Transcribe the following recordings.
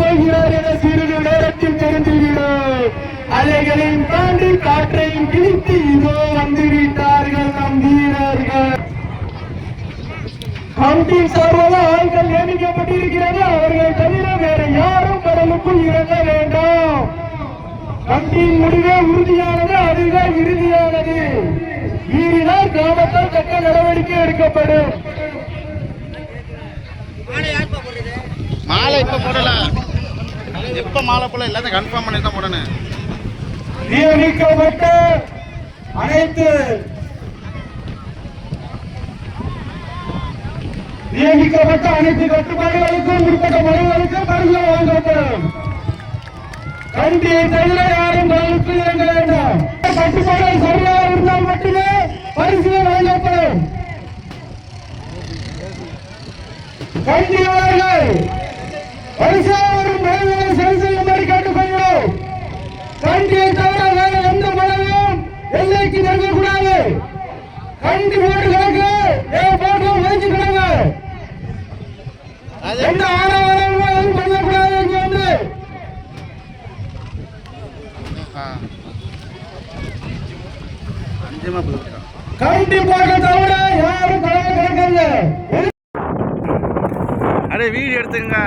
போகிறார் என சிறிது நேரத்தில் தெரிந்துவிடும். அலைகளையும் தாண்டி காற்றையும் கிழித்து இதோ வந்துவிட்டார்கள் நம் வீரர்கள். கமிட்டியின் சார்பாக ஆட்கள் நியமிக்கப்பட்டிருக்கிறது. அவர்கள் தவிர வேற யாரும் கடலுக்குள் இறங்க வேண்டாம். கமிட்டியின் முடிவே உறுதியானது, அதுதான் இறுதியானது. மீறினால் கிராமத்தால் தக்க நடவடிக்கை எடுக்கப்படும். மாலை இப்ப போடல, எப்ப மாலை போல எல்லாத்தையும் கன்ஃபார்ம் பண்ணி தான் போடணும். நியமிக்கப்பட்ட அனைத்து கட்டுப்பாடுகளுக்கும் உட்பட்ட மனிதர்களுக்கு பரிசு வழங்கப்படும். கண்டியை தவிர யாரும் கடலுக்கு இறங்க வேண்டாம். கட்டுப்பாடுகள் சரியாக இருந்தால் மட்டுமே பரிசு வழங்கப்படும். கண்டிப்பாளர்கள் பரிசாக வரும் மனிதர்களை சரி செய்யும்படி கேட்டுக்கொள்கிறோம். கண்டியை தவிர வேற எந்த மனமும் எல்லைக்கு நெருங்கக்கூடாது. கண்டி போட்டுகளுக்கு ஒதுக்கி கிடங்க. எந்த ஆரவாரமும் எதுவும் பண்ணக்கூடாது. இங்க வந்து கண்டி போட்ட தவிர யாரும் கடவுள் கிடக்காங்க. அடே வீடியோ எடுத்துங்க.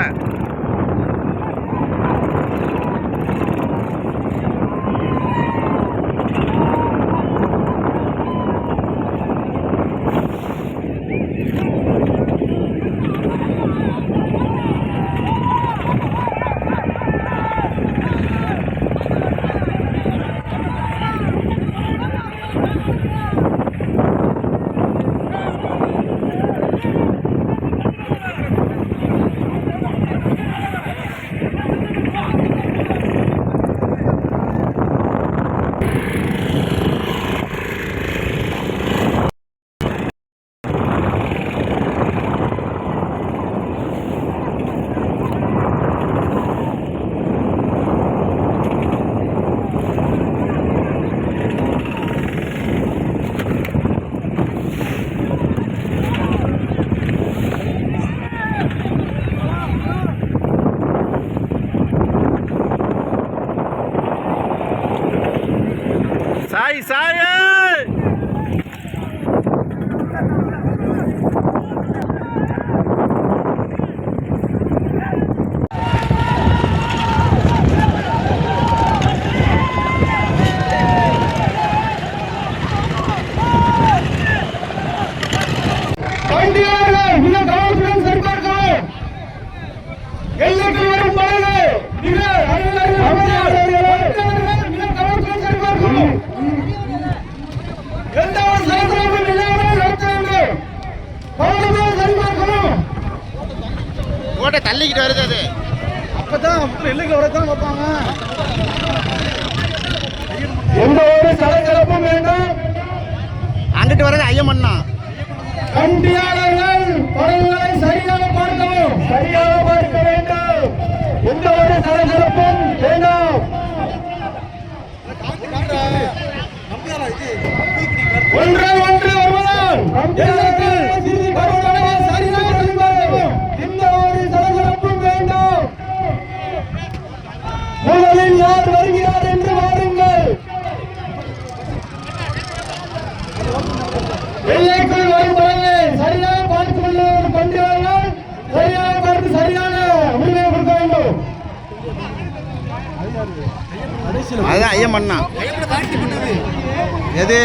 சாய் சாய் எல்லைக்கு வரும் படைகள் தள்ளிக்கிட்டு வருது. அது அப்பதான் எல்லைக்கு வரதான் வைப்பாங்க. எந்த ஒரு சலசலப்பும் வேண்டாம். அங்கிட்டு வரது ஐயமண்ணா. கண்டியாளர்கள் படகுகளை சரியாக பார்க்கவும், சரியாக பார்க்க வேண்டும். எந்த ஒரு சலசலப்பும் வேண்டாம். ஒன்று வருவதால் சரியாக சரிபார்க்கவும். எந்த ஒரு சலசலப்பும் வேண்டாம். முதலில் யார் வருகிறார் என்று வாருங்கள். எல்லைக்குள் வரும் படங்களை சரியாக பார்த்துக் கொள்ள பண்டிகைகள் சரியாக பார்த்து சரியான முடிவை கொடுக்க வேண்டும். அதுதான் ஐயமண்ணா. எது